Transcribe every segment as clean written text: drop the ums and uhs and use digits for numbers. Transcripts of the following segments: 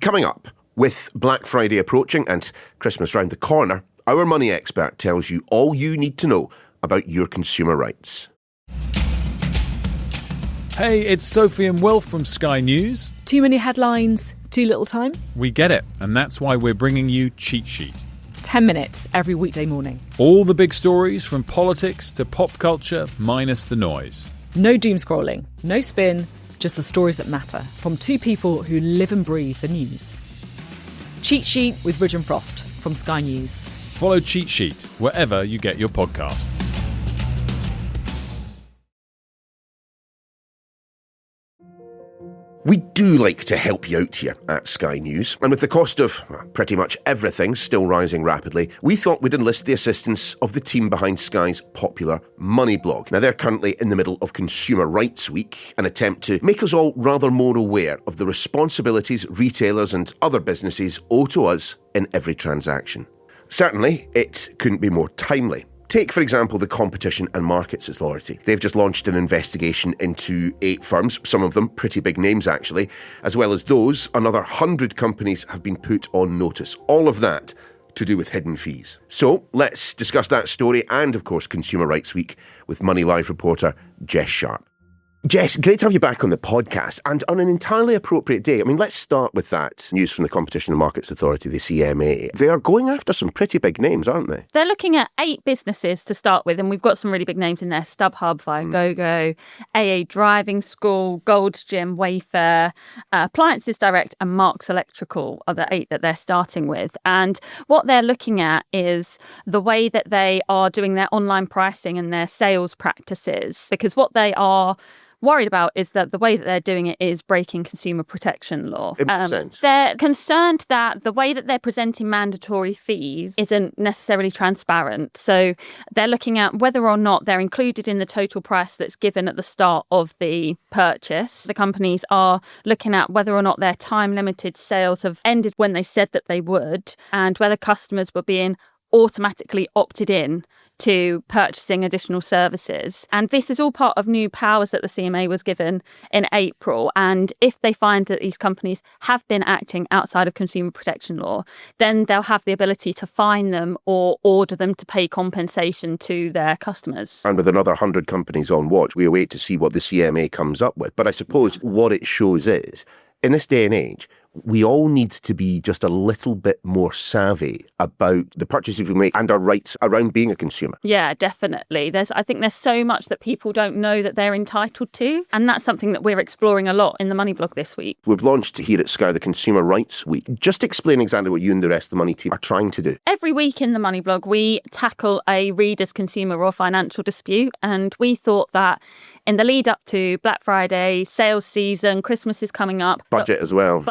Coming up, with Black Friday approaching and Christmas round the corner, our money expert tells you all you need to know about your consumer rights. Hey, it's Sophie and Will from Sky News. Too many headlines, too little time? We get it, and that's why we're bringing you Cheat Sheet. 10 minutes every weekday morning. All the big stories from politics to pop culture, minus the noise. No doom scrolling, no spin, just the stories that matter from two people who live and breathe the news. Cheat Sheet with Ridge and Frost from Sky News. Follow Cheat Sheet wherever you get your podcasts. We do like to help you out here at Sky News, and with the cost of pretty much everything still rising rapidly, we thought we'd enlist the assistance of the team behind Sky's popular Money blog. Now, they're currently in the middle of Consumer Rights Week, an attempt to make us all rather more aware of the responsibilities retailers and other businesses owe to us in every transaction. Certainly, it couldn't be more timely. Take, for example, the Competition and Markets Authority. They've just launched an investigation into 8 firms, some of them pretty big names actually. As well as those, another 100 companies have been put on notice. All of that to do with hidden fees. So let's discuss that story and, of course, Consumer Rights Week with Money Live reporter Jess Sharp. Jess, great to have you back on the podcast, and on an entirely appropriate day. I mean, let's start with that news from the Competition and Markets Authority, the CMA. They are going after some pretty big names, aren't they? They're looking at 8 businesses to start with, and we've got some really big names in there. StubHub, Viagogo, AA Driving School, Gold's Gym, Wayfair, Appliances Direct and Marks Electrical are the 8 that they're starting with. And what they're looking at is the way that they are doing their online pricing and their sales practices, because what they are worried about is that the way that they're doing it is breaking consumer protection law. It makes sense. They're concerned that the way that they're presenting mandatory fees isn't necessarily transparent. So they're looking at whether or not they're included in the total price that's given at the start of the purchase. The companies are looking at whether or not their time-limited sales have ended when they said that they would, and whether customers were being automatically opted in to purchasing additional services. And this is all part of new powers that the CMA was given in April. And if they find that these companies have been acting outside of consumer protection law, then they'll have the ability to fine them or order them to pay compensation to their customers. And with another 100 companies on watch, we await to see what the CMA comes up with. But I suppose what it shows is, in this day and age, we all need to be just a little bit more savvy about the purchases we make and our rights around being a consumer. Yeah, definitely. I think there's so much that people don't know that they're entitled to. And that's something that we're exploring a lot in the Money blog this week. We've launched here at Sky the Consumer Rights Week. Just explain exactly what you and the rest of the Money team are trying to do. Every week in the Money blog, we tackle a reader's consumer or financial dispute. And we thought that in the lead up to Black Friday, sales season, Christmas is coming up. Budget as well,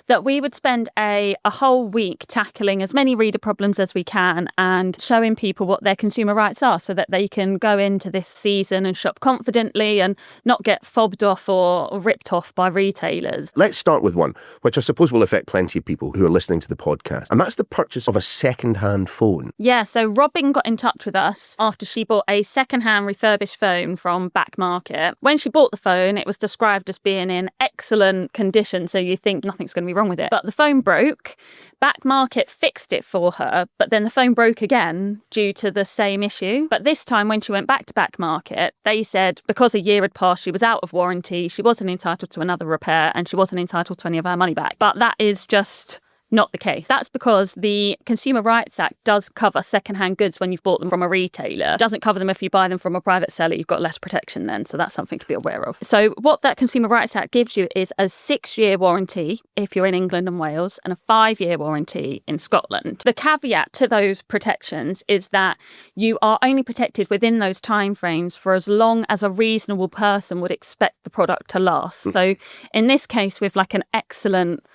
that we would spend a whole week tackling as many reader problems as we can and showing people what their consumer rights are so that they can go into this season and shop confidently and not get fobbed off or ripped off by retailers. Let's start with one, which I suppose will affect plenty of people who are listening to the podcast, and that's the purchase of a second-hand phone. Yeah, so Robin got in touch with us after she bought a second-hand refurbished phone from Back Market. When she bought the phone, it was described as being in excellent condition, so you think nothing's going to be wrong with it. But the phone broke. Back Market fixed it for her, but then the phone broke again due to the same issue. But this time when she went back to Back Market, they said because a year had passed, she was out of warranty, she wasn't entitled to another repair, and she wasn't entitled to any of her money back. But that is just not the case. That's because the Consumer Rights Act does cover second-hand goods when you've bought them from a retailer. It doesn't cover them if you buy them from a private seller. You've got less protection then, so that's something to be aware of. So what that Consumer Rights Act gives you is a 6-year warranty if you're in England and Wales and a 5-year warranty in Scotland. The caveat to those protections is that you are only protected within those timeframes for as long as a reasonable person would expect the product to last. So in this case, with like an excellent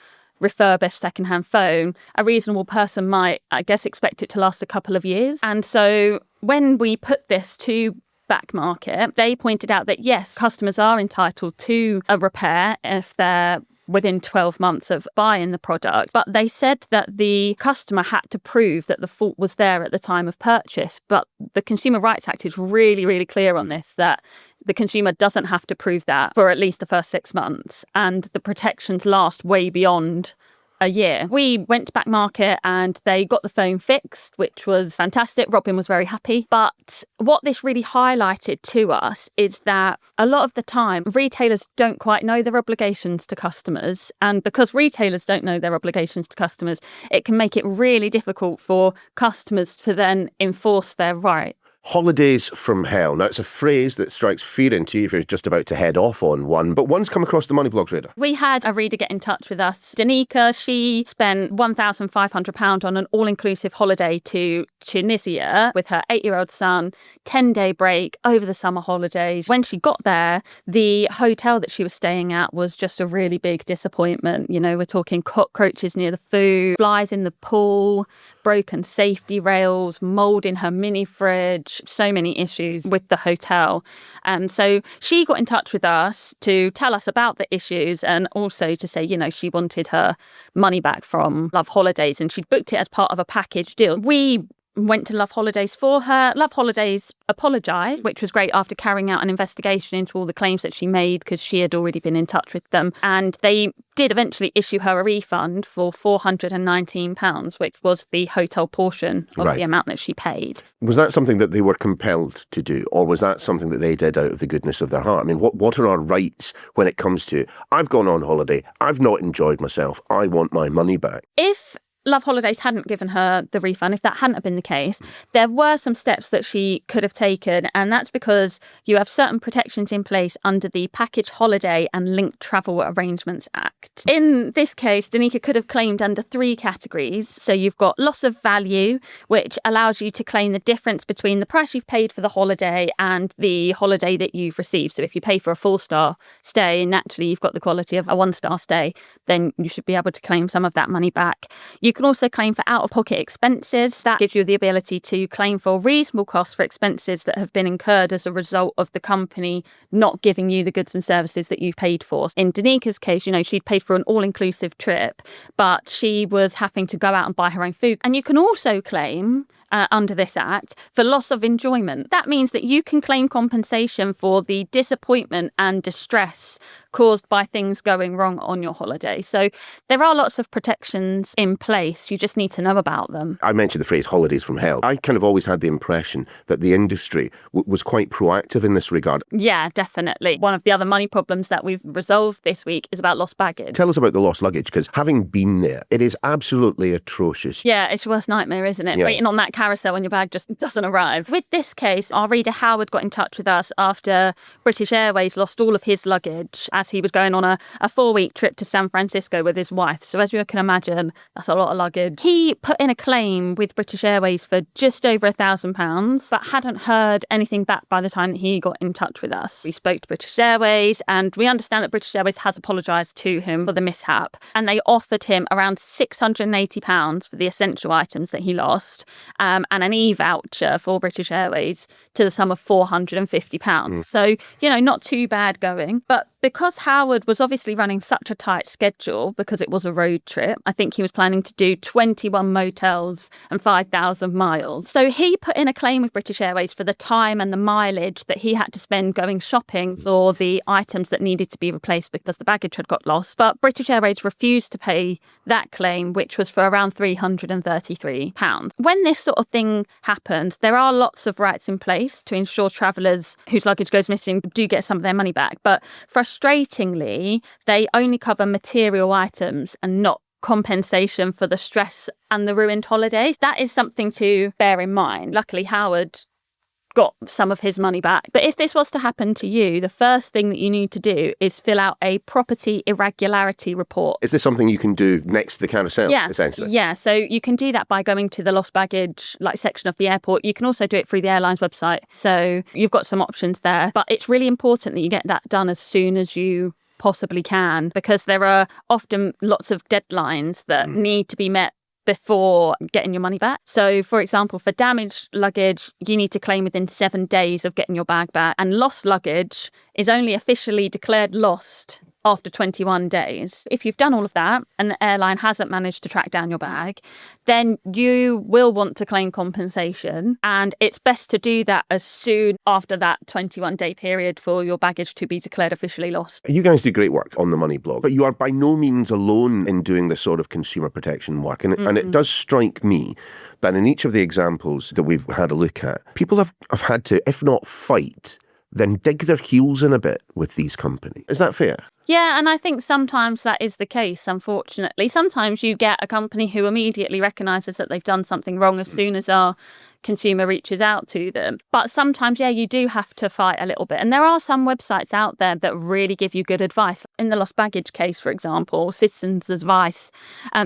refurbished second-hand phone, a reasonable person might, I guess, expect it to last a couple of years. And so when we put this to Back Market, they pointed out that, yes, customers are entitled to a repair if they're within 12 months of buying the product. But they said that the customer had to prove that the fault was there at the time of purchase. But the Consumer Rights Act is really, really clear on this, that The consumer doesn't have to prove that for at least the first 6 months, and the protections last way beyond a year. We went to back market and they got the phone fixed, which was fantastic. Robin was very happy. But what this really highlighted to us is that a lot of the time, retailers don't quite know their obligations to customers. And because retailers don't know their obligations to customers, it can make it really difficult for customers to then enforce their right. Holidays from hell. Now, it's a phrase that strikes fear into you if you're just about to head off on one, but one's come across the Money Blog's radar. We had a reader get in touch with us. Danica, she spent £1,500 on an all-inclusive holiday to Tunisia with her 8-year-old son, 10-day break over the summer holidays. When she got there, the hotel that she was staying at was just a really big disappointment. You know, we're talking cockroaches near the food, flies in the pool, broken safety rails, mould in her mini fridge, so many issues with the hotel. So she got in touch with us to tell us about the issues and also to say, you know, she wanted her money back from Love Holidays and she'd booked it as part of a package deal. We went to Love Holidays for her. Love Holidays apologised, which was great, after carrying out an investigation into all the claims that she made because she had already been in touch with them. And they did eventually issue her a refund for £419, which was the hotel portion of the amount that she paid. Was that something that they were compelled to do, or was that something that they did out of the goodness of their heart? I mean, what are our rights when it comes to, I've gone on holiday, I've not enjoyed myself, I want my money back? If Love Holidays hadn't given her the refund, if that hadn't been the case, there were some steps that she could have taken, and that's because you have certain protections in place under the Package Holiday and Linked Travel Arrangements Act. In this case, Danica could have claimed under 3 categories. So you've got loss of value, which allows you to claim the difference between the price you've paid for the holiday and the holiday that you've received. So if you pay for a 4-star stay, naturally you've got the quality of a 1-star stay, then you should be able to claim some of that money back. You can also claim for out-of-pocket expenses. That gives you the ability to claim for reasonable costs for expenses that have been incurred as a result of the company not giving you the goods and services that you've paid for. In Danica's case, you know, she'd paid for an all-inclusive trip, but she was having to go out and buy her own food. And you can also claim under this act for loss of enjoyment. That means that you can claim compensation for the disappointment and distress caused by things going wrong on your holiday. So there are lots of protections in place. You just need to know about them. I mentioned the phrase holidays from hell. I kind of always had the impression that the industry was quite proactive in this regard. Yeah, definitely. One of the other money problems that we've resolved this week is about lost baggage. Tell us about the lost luggage, because having been there, it is absolutely atrocious. Yeah, it's your worst nightmare, isn't it? Yeah. Waiting on that carousel when your bag just doesn't arrive. With this case, our reader Howard got in touch with us after British Airways lost all of his luggage as he was going on a 4-week trip to San Francisco with his wife. So as you can imagine, that's a lot of luggage. He put in a claim with British Airways for just over £1,000, but hadn't heard anything back by the time that he got in touch with us. We spoke to British Airways and we understand that British Airways has apologised to him for the mishap, and they offered him around £680 for the essential items that he lost, and an e-voucher for British Airways to the sum of £450. So, you know, not too bad going. But because Howard was obviously running such a tight schedule because it was a road trip, I think he was planning to do 21 motels and 5,000 miles. So he put in a claim with British Airways for the time and the mileage that he had to spend going shopping for the items that needed to be replaced because the baggage had got lost. But British Airways refused to pay that claim, which was for around £333. When this sort of thing happens, there are lots of rights in place to ensure travellers whose luggage goes missing do get some of their money back. But frustratingly, they only cover material items and not compensation for the stress and the ruined holiday. That is something to bear in mind. Luckily, Howard got some of his money back. But if this was to happen to you, the first thing that you need to do is fill out a property irregularity report. Is this something you can do next to the carousel, essentially? Yeah, so you can do that by going to the lost baggage section of the airport. You can also do it through the airline's website. So you've got some options there. But it's really important that you get that done as soon as you possibly can, because there are often lots of deadlines that need to be met before getting your money back. So, for example, for damaged luggage, you need to claim within 7 days of getting your bag back. And lost luggage is only officially declared lost after 21 days. If you've done all of that and the airline hasn't managed to track down your bag, then you will want to claim compensation. And it's best to do that as soon after that 21-day period for your baggage to be declared officially lost. You guys do great work on the Money blog, but you are by no means alone in doing this sort of consumer protection work. And it does strike me that in each of the examples that we've had a look at, people have had to, if not fight, then dig their heels in a bit with these companies. Is that fair? Yeah, and I think sometimes that is the case, unfortunately. Sometimes you get a company who immediately recognises that they've done something wrong as soon as our consumer reaches out to them. But sometimes, you do have to fight a little bit. And there are some websites out there that really give you good advice. In the lost baggage case, for example, Citizens Advice,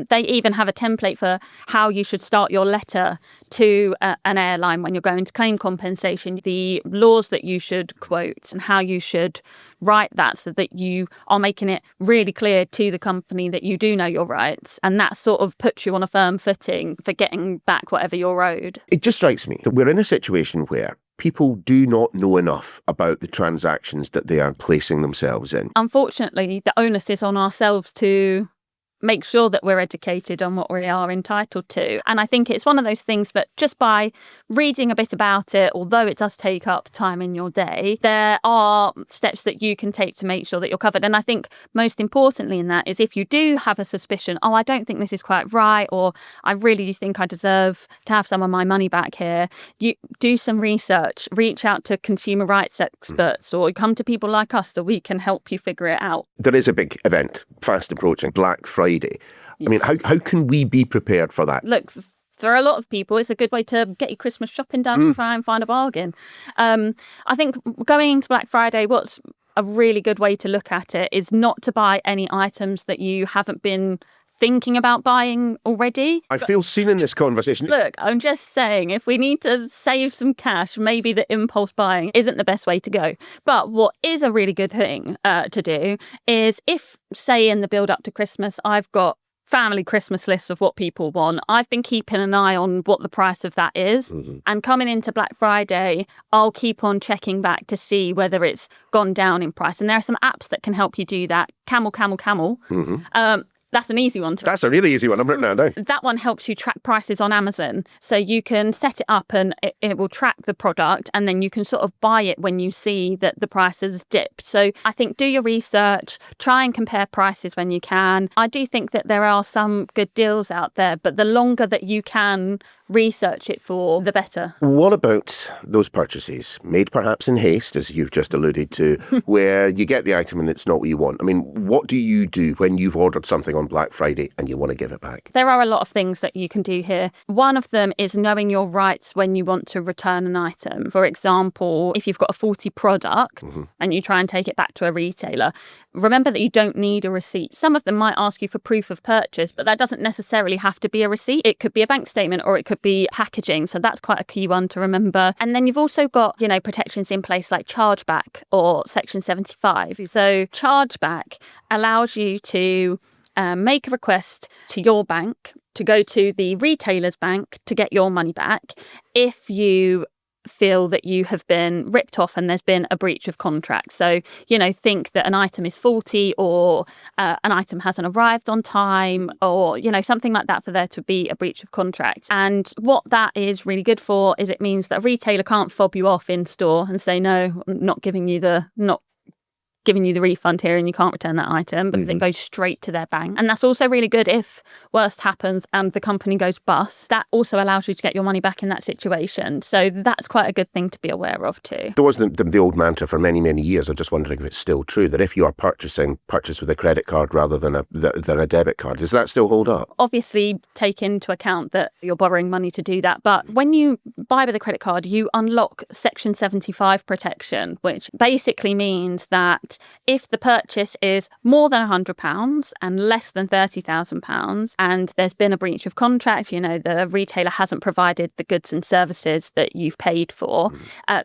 they even have a template for how you should start your letter to an airline when you're going to claim compensation, the laws that you should quote and how you should write that so that you are making it really clear to the company that you do know your rights. And that sort of puts you on a firm footing for getting back whatever you're owed. It just strikes me that we're in a situation where people do not know enough about the transactions that they are placing themselves in. Unfortunately, the onus is on ourselves to make sure that we're educated on what we are entitled to. And I think it's one of those things, but just by reading a bit about it, although it does take up time in your day, there are steps that you can take to make sure that you're covered. And I think most importantly in that is if you do have a suspicion, I don't think this is quite right, or I really do think I deserve to have some of my money back here, you do some research, reach out to consumer rights experts, or come to people like us so we can help you figure it out. There is a big event fast approaching, Black Friday. I mean, how can we be prepared for that? Look, for a lot of people, it's a good way to get your Christmas shopping done and try and find a bargain. I think going into Black Friday, what's a really good way to look at it is not to buy any items that you haven't been thinking about buying already. I feel seen in this conversation. Look, I'm just saying, if we need to save some cash, maybe the impulse buying isn't the best way to go. But what is a really good thing to do is if, say, in the build up to Christmas, I've got family Christmas lists of what people want. I've been keeping an eye on what the price of that is. And coming into Black Friday, I'll keep on checking back to see whether it's gone down in price. And there are some apps that can help you do that. Camel. That's an easy one. That's a really easy one. I'm written that down. That one helps you track prices on Amazon. So you can set it up and it will track the product, and then you can sort of buy it when you see that the price has dipped. So I think do your research, try and compare prices when you can. I do think that there are some good deals out there, but the longer that you can research it for, the better. What about those purchases made perhaps in haste, as you've just alluded to, where you get the item and it's not what you want? I mean, what do you do when you've ordered something on Black Friday and you want to give it back? There are a lot of things that you can do here. One of them is knowing your rights when you want to return an item. For example, if you've got a faulty product and you try and take it back to a retailer, remember that you don't need a receipt. Some of them might ask you for proof of purchase, but that doesn't necessarily have to be a receipt. It could be a bank statement or it could be packaging. So that's quite a key one to remember. And then you've also got, protections in place like chargeback or Section 75. So chargeback allows you to make a request to your bank to go to the retailer's bank to get your money back if you feel that you have been ripped off and there's been a breach of contract. So, think that an item is faulty or an item hasn't arrived on time or, something like that for there to be a breach of contract. And what that is really good for is it means that a retailer can't fob you off in store and say, no, I'm not giving you the refund here and you can't return that item, but it goes straight to their bank. And that's also really good if worst happens and the company goes bust. That also allows you to get your money back in that situation. So that's quite a good thing to be aware of too. There was the old mantra for many, many years. I'm just wondering if it's still true that if you are purchase with a credit card rather than a debit card. Does that still hold up? Obviously, take into account that you're borrowing money to do that. But when you buy with a credit card, you unlock Section 75 protection, which basically means that if the purchase is more than £100 and less than £30,000 and there's been a breach of contract, the retailer hasn't provided the goods and services that you've paid for,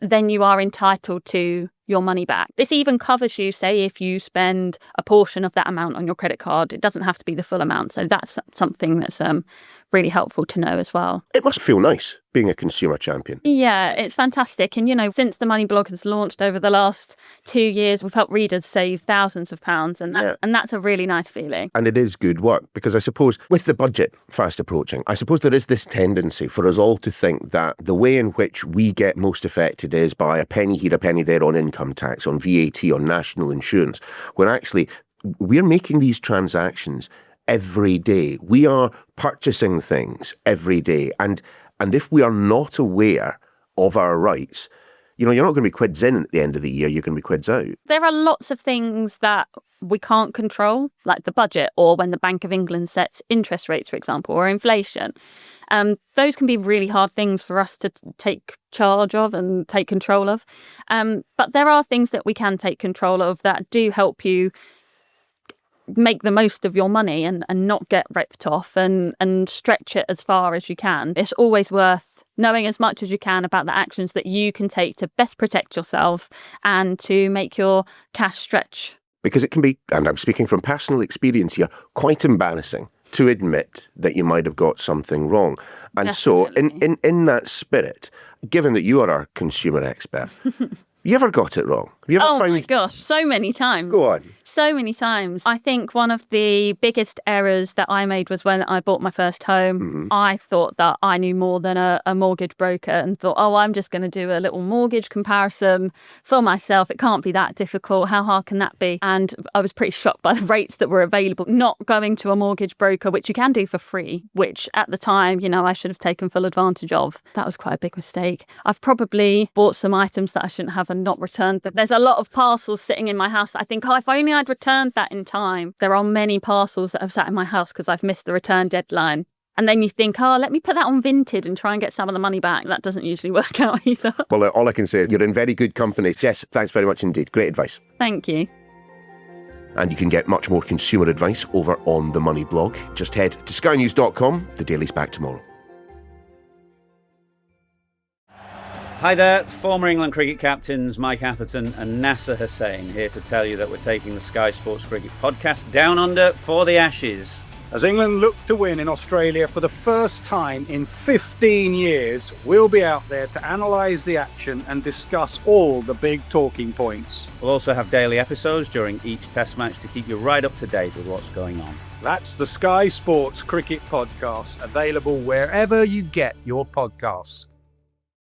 then you are entitled to your money back. This even covers you, say, if you spend a portion of that amount on your credit card. It doesn't have to be the full amount. So that's something that's really helpful to know as well. It must feel nice being a consumer champion. Yeah, it's fantastic. And, since the Money Blog has launched over the last 2 years, we've helped readers save thousands of pounds. And that's a really nice feeling. And it is good work, because I suppose with the budget fast approaching, I suppose there is this tendency for us all to think that the way in which we get most affected is by a penny here, a penny there on income tax, on VAT, on national insurance, when actually we're making these transactions every day. We are purchasing things every day. And if we are not aware of our rights, you're not going to be quids in at the end of the year, you're going to be quids out. There are lots of things that we can't control, like the budget, or when the Bank of England sets interest rates, for example, or inflation. Those can be really hard things for us to take charge of and take control of. But there are things that we can take control of that do help you make the most of your money and not get ripped off and stretch it as far as you can. It's always worth knowing as much as you can about the actions that you can take to best protect yourself and to make your cash stretch. Because it can be, and I'm speaking from personal experience here, quite embarrassing to admit that you might have got something wrong. And Definitely. So in that spirit, given that you are our consumer expert, you ever got it wrong? Have you ever found... my gosh, so many times. Go on. So many times. I think one of the biggest errors that I made was when I bought my first home. Mm-hmm. I thought that I knew more than a mortgage broker and thought, I'm just going to do a little mortgage comparison for myself. It can't be that difficult. How hard can that be? And I was pretty shocked by the rates that were available. Not going to a mortgage broker, which you can do for free, which at the time, I should have taken full advantage of. That was quite a big mistake. I've probably bought some items that I shouldn't have and not returned them. There's a lot of parcels sitting in my house. I think, if only I'd returned that in time. There are many parcels that have sat in my house because I've missed the return deadline. And then you think, let me put that on Vinted and try and get some of the money back. That doesn't usually work out either. Well, all I can say is you're in very good company. Jess, thanks very much indeed. Great advice. Thank you. And you can get much more consumer advice over on the Money Blog. Just head to skynews.com. The Daily's back tomorrow. Hi there, former England cricket captains Mike Atherton and Nasser Hussain here to tell you that we're taking the Sky Sports Cricket podcast down under for the Ashes. As England look to win in Australia for the first time in 15 years, we'll be out there to analyse the action and discuss all the big talking points. We'll also have daily episodes during each test match to keep you right up to date with what's going on. That's the Sky Sports Cricket podcast, available wherever you get your podcasts.